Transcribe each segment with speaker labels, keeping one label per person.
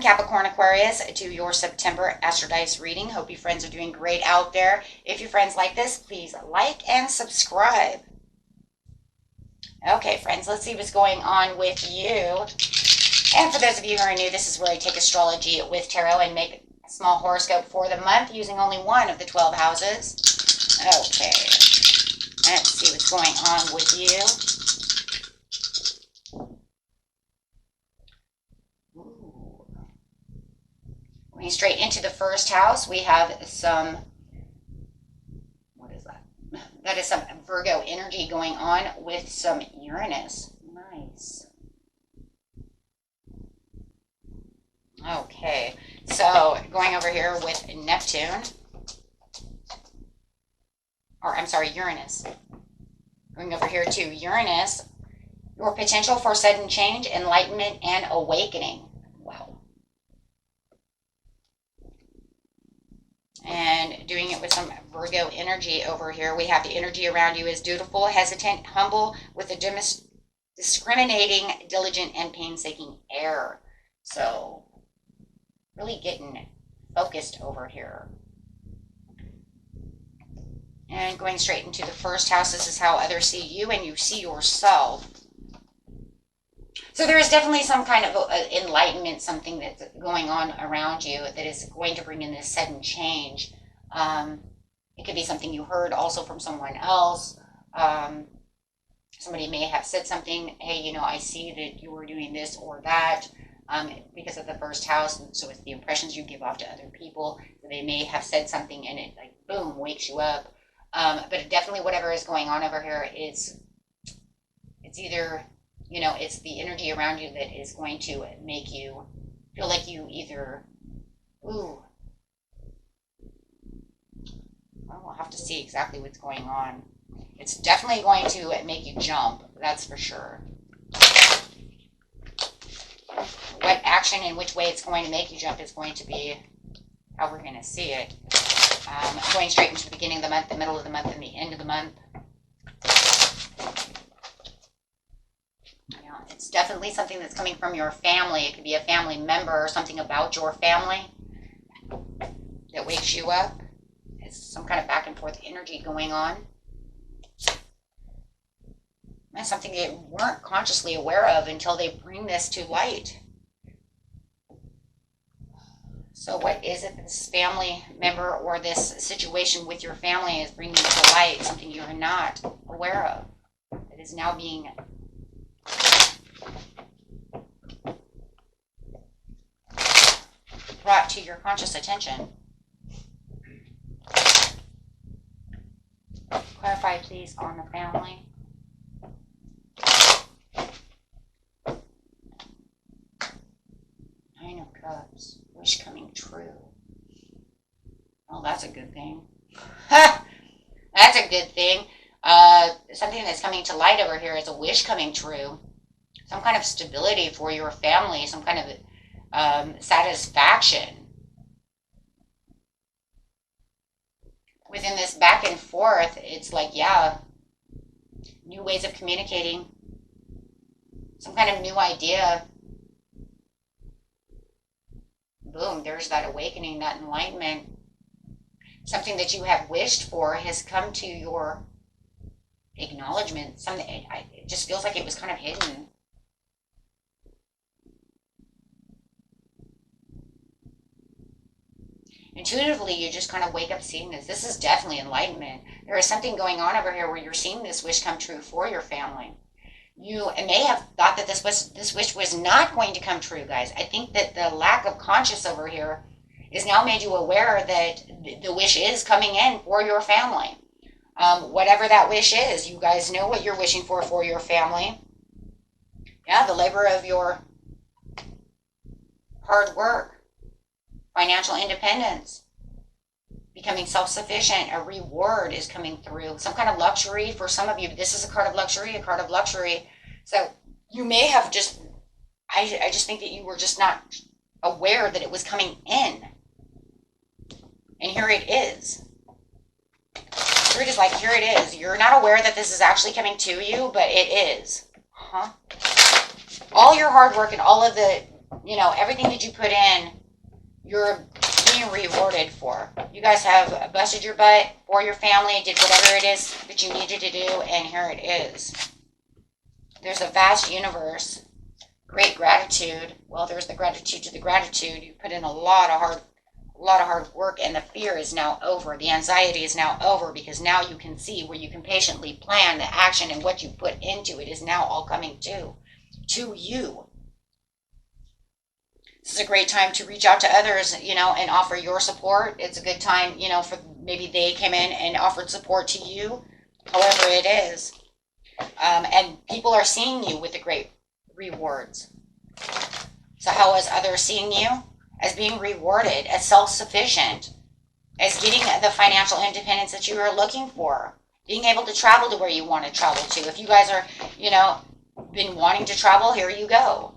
Speaker 1: Capricorn Aquarius, to your September Astro Dice reading. Hope you friends are doing great out there. If your friends like this, please like and subscribe. Okay, friends, let's see what's going on with you. And for those of you who are new, this is where I take astrology with tarot and make a small horoscope for the month using only one of the 12 houses. Okay, let's see what's going on with you. Going straight into the first house, we have some, what is that? That is some Virgo energy going on with some Uranus. Nice. Okay, so going over here with Neptune, or I'm sorry, Uranus. Going over here to Uranus, your potential for sudden change, enlightenment, and awakening. Wow. And doing it with some Virgo energy over here. We have the energy around you is dutiful, hesitant, humble, with a discriminating, diligent, and painstaking air. So, really getting focused over here. And going straight into the first house, this is how others see you and you see yourself. So there is definitely some kind of enlightenment, something that's going on around you that is going to bring in this sudden change. It could be something you heard also from someone else. Somebody may have said something, hey, you know, I see that you were doing this or that because of the first house. So it's the impressions you give off to other people. So they may have said something and it, like, boom, wakes you up. But definitely whatever is going on over here is, it's either, you know, it's the energy around you that is going to make you feel like you either, ooh, well, we'll have to see exactly what's going on. It's definitely going to make you jump, that's for sure. What action and which way it's going to make you jump is going to be how we're going to see it. Going straight into the beginning of the month, the middle of the month, and the end of the month. Yeah, it's definitely something that's coming from your family. It could be a family member or something about your family that wakes you up. It's some kind of back and forth energy going on. That's something they weren't consciously aware of until they bring this to light. So what is it this family member or this situation with your family is bringing to light? Something you're not aware of that is now being brought to your conscious attention. Clarify, please, on the family. Nine of Cups. Wish coming true. Oh, that's a good thing. That's a good thing. Something that's coming to light over here is a wish coming true. Some kind of stability for your family. Some kind of satisfaction. Within this back and forth, it's like, yeah, new ways of communicating. Some kind of new idea. Boom, there's that awakening, that enlightenment. Something that you have wished for has come to your acknowledgement. Something, it just feels like it was kind of hidden. Intuitively, you just kind of wake up seeing this. This is definitely enlightenment. There is something going on over here where you're seeing this wish come true for your family. You may have thought that this wish was not going to come true, guys. I think that the lack of conscious over here has now made you aware that the wish is coming in for your family. Whatever that wish is, you guys know what you're wishing for your family. Yeah, the labor of your hard work, financial independence, becoming self-sufficient, a reward is coming through. Some kind of luxury for some of you. This is a card of luxury, So you may have just, I just think that you were just not aware that it was coming in. And here it is. Here it is, like, here it is. You're not aware that this is actually coming to you, but it is. All your hard work and all of the you know, everything that you put in, you're being rewarded for. You guys have busted your butt for your family, did whatever it is that you needed to do, and here it is. There's a vast universe, great gratitude. Well, there's the gratitude to the gratitude. You put in a lot of hard work, and the fear is now over. The anxiety is now over, because now you can see where you can patiently plan the action, and what you put into it is now all coming to you. This is a great time to reach out to others, you know, and offer your support. It's a good time, you know, for maybe they came in and offered support to you, however it is. And people are seeing you with the great rewards. So how is others seeing you? As being rewarded, as self-sufficient, as getting the financial independence that you are looking for, being able to travel to where you want to travel to. If you guys are, you know, been wanting to travel, here you go.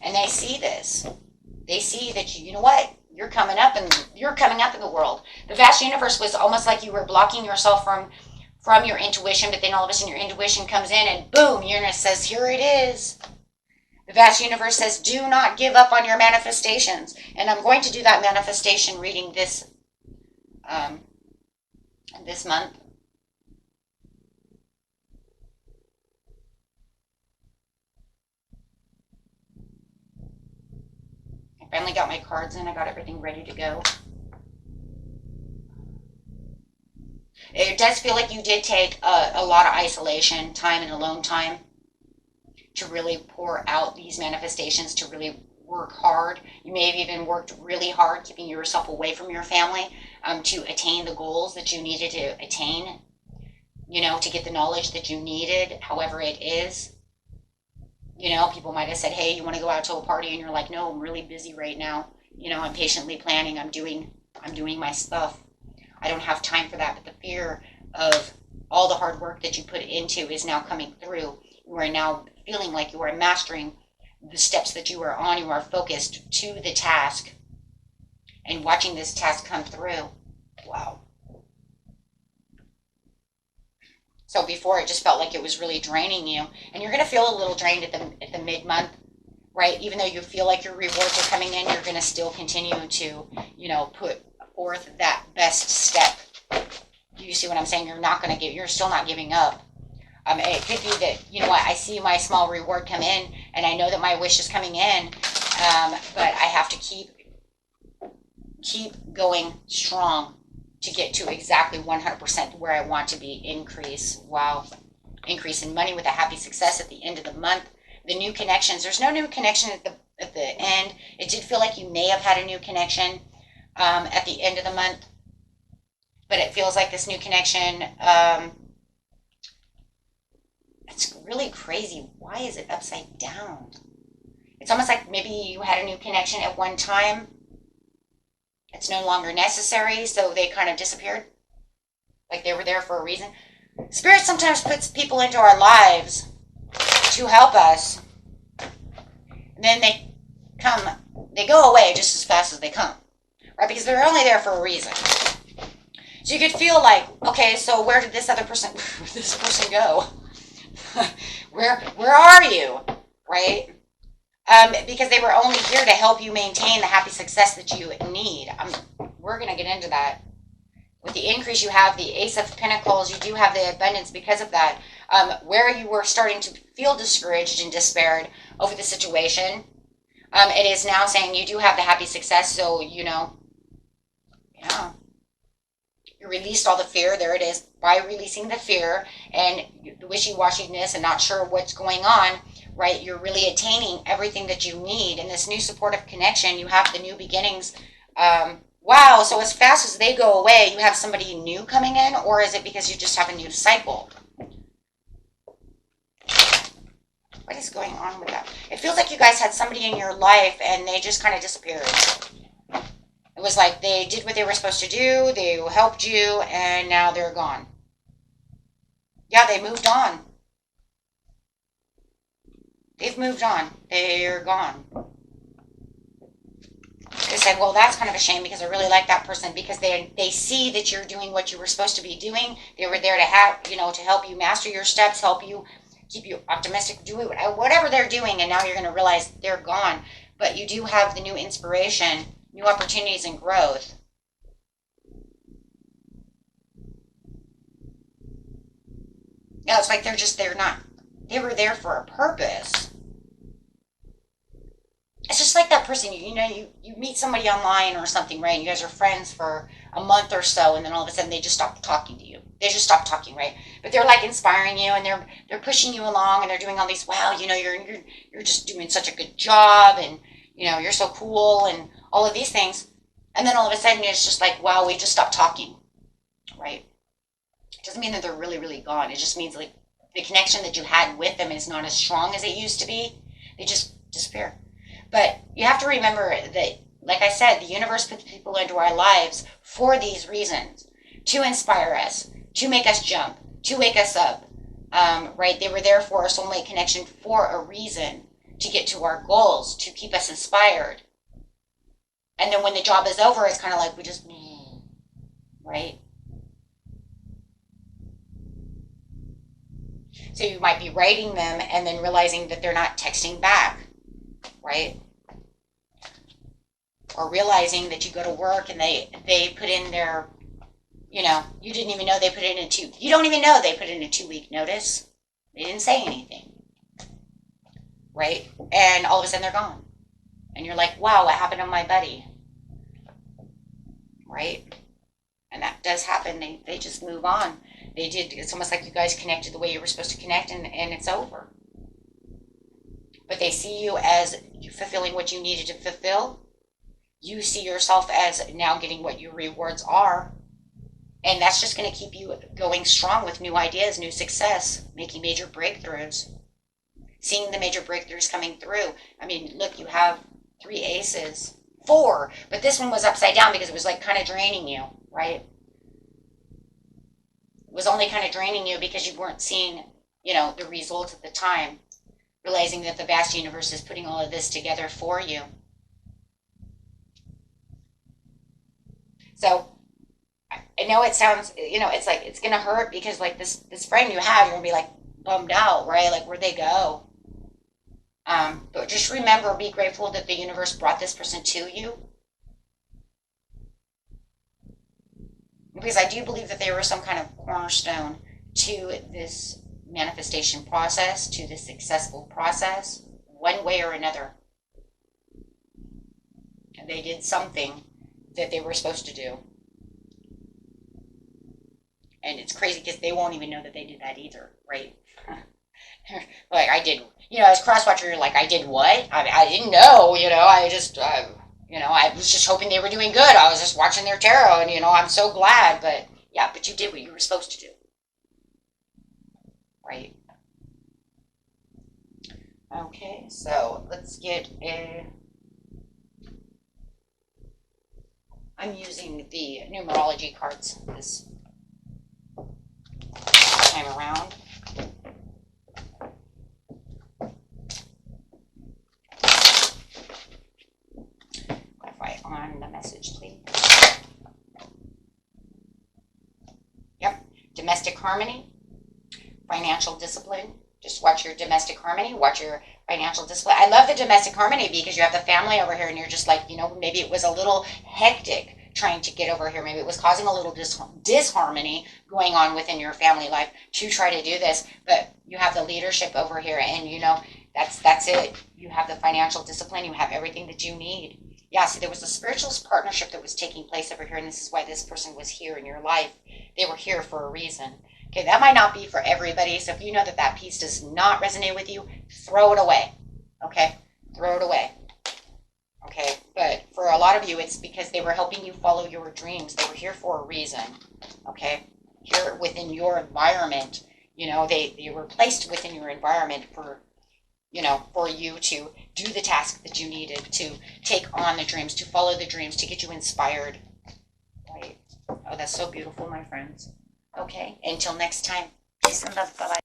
Speaker 1: And they see this. They see that, you know what? You're coming up, and you're coming up in the world. The vast universe was almost like you were blocking yourself from your intuition, but then all of a sudden your intuition comes in, and boom, Uranus says, here it is. The vast universe says, do not give up on your manifestations. And I'm going to do that manifestation reading this month. I finally got my cards in. I got everything ready to go. It does feel like you did take a lot of isolation time and alone time to really pour out these manifestations, to really work hard. You may have even worked really hard keeping yourself away from your family to attain the goals that you needed to attain, you know, to get the knowledge that you needed, however it is. You know, people might have said, hey, you want to go out to a party? And you're like, no, I'm really busy right now. You know, I'm patiently planning. I'm doing my stuff. I don't have time for that. But the fear of all the hard work that you put into is now coming through. You are now feeling like you are mastering the steps that you are on. You are focused to the task and watching this task come through. Wow. So before, it just felt like it was really draining you. And you're going to feel a little drained at the mid-month, right? Even though you feel like your rewards are coming in, you're going to still continue to, you know, put forth that best step. You see what I'm saying? You're still not giving up. It could be that, you know what, I see my small reward come in, and I know that my wish is coming in, but I have to keep going strong to get to exactly 100% where I want to be. Increase. Wow. Increase in money with a happy success at the end of the month. The new connections. There's no new connection at the end. It did feel like you may have had a new connection at the end of the month, but it feels like this new connection, it's really crazy. Why is it upside down? It's almost like maybe you had a new connection at one time. It's no longer necessary, so they kind of disappeared. Like they were there for a reason. Spirit sometimes puts people into our lives to help us. And then they go away just as fast as they come. Right? Because they're only there for a reason. So you could feel like, okay, so where did this person go? Where are you? Right? Because they were only here to help you maintain the happy success that you need. We're going to get into that. With the increase, you have the Ace of Pentacles. You do have the abundance because of that. Where you were starting to feel discouraged and despaired over the situation, it is now saying you do have the happy success. So, you know, yeah. You released all the fear. There it is. By releasing the fear and the wishy-washiness and not sure what's going on, right? You're really attaining everything that you need. In this new supportive connection, you have the new beginnings. Wow, so as fast as they go away, you have somebody new coming in, or is it because you just have a new cycle? What is going on with that? It feels like you guys had somebody in your life and they just kind of disappeared. It was like they did what they were supposed to do, they helped you, and now they're gone. Yeah, they moved on. They've moved on. They're gone. They said, well, that's kind of a shame because I really like that person because they see that you're doing what you were supposed to be doing. They were there to have, you know, to help you master your steps, help you keep you optimistic, do whatever they're doing, and now you're going to realize they're gone. But you do have the new inspiration, new opportunities, and growth. Yeah, it's like they were there for a purpose. It's just like that person, you meet somebody online or something, right? You guys are friends for a month or so, and then all of a sudden they just stop talking to you. They just stop talking, right? But they're like inspiring you, and they're pushing you along, and they're doing all these, wow, you're just doing such a good job, and you're so cool, and all of these things. And then all of a sudden it's just like, wow, we just stopped talking, right? It doesn't mean that they're really, really gone. It just means like the connection that you had with them is not as strong as it used to be. They just disappear. But you have to remember that, like I said, the universe puts people into our lives for these reasons. To inspire us, to make us jump, to wake us up. Right? They were there for a soulmate connection for a reason. To get to our goals, to keep us inspired. And then when the job is over, it's kind of like we just, right? So you might be writing them and then realizing that they're not texting back, right? Or realizing that you go to work and they put in their, you didn't even know they put in you don't even know they put in a 2-week notice. They didn't say anything, right? And all of a sudden they're gone. And you're like, wow, what happened to my buddy? Right? And that does happen. They just move on. It's almost like you guys connected the way you were supposed to connect, and it's over. But they see you as fulfilling what you needed to fulfill. You see yourself as now getting what your rewards are. And that's just going to keep you going strong with new ideas, new success, making major breakthroughs. Seeing the major breakthroughs coming through. I mean, look, you have 3 aces. 4. But this one was upside down because it was like kind of draining you, right? It was only kind of draining you because you weren't seeing, the results at the time. Realizing that the vast universe is putting all of this together for you. So, I know it sounds, it's like, it's going to hurt because like this friend you have, you're going to be like bummed out, right? Like, where'd they go? But just remember, be grateful that the universe brought this person to you. Because I do believe that they were some kind of cornerstone to this manifestation process, to this successful process, one way or another. And they did something that they were supposed to do. And it's crazy because they won't even know that they did that either, right? Like, I did, as crosswatcher, you're like, I did what? I didn't know, I just, I was just hoping they were doing good. I was just watching their tarot and, I'm so glad. But, yeah, but you did what you were supposed to do. Right? Okay, so let's get I'm using the numerology cards this time around. On the message, please. Yep. Domestic harmony, financial discipline. Just watch your domestic harmony, watch your financial discipline. I love the domestic harmony because you have the family over here and you're just like, maybe it was a little hectic trying to get over here. Maybe it was causing a little disharmony going on within your family life to try to do this. But you have the leadership over here and, that's it. You have the financial discipline. You have everything that you need. Yeah, see, there was a spiritual partnership that was taking place over here, and this is why this person was here in your life. They were here for a reason. Okay, that might not be for everybody, so if you know that that piece does not resonate with you, throw it away. Okay, throw it away. Okay, but for a lot of you, it's because they were helping you follow your dreams. They were here for a reason. Okay, here within your environment, they were placed within your environment for you to do the task that you needed, to take on the dreams, to follow the dreams, to get you inspired. Right? Oh, that's so beautiful, my friends. Okay, until next time. Peace and love. Bye-bye.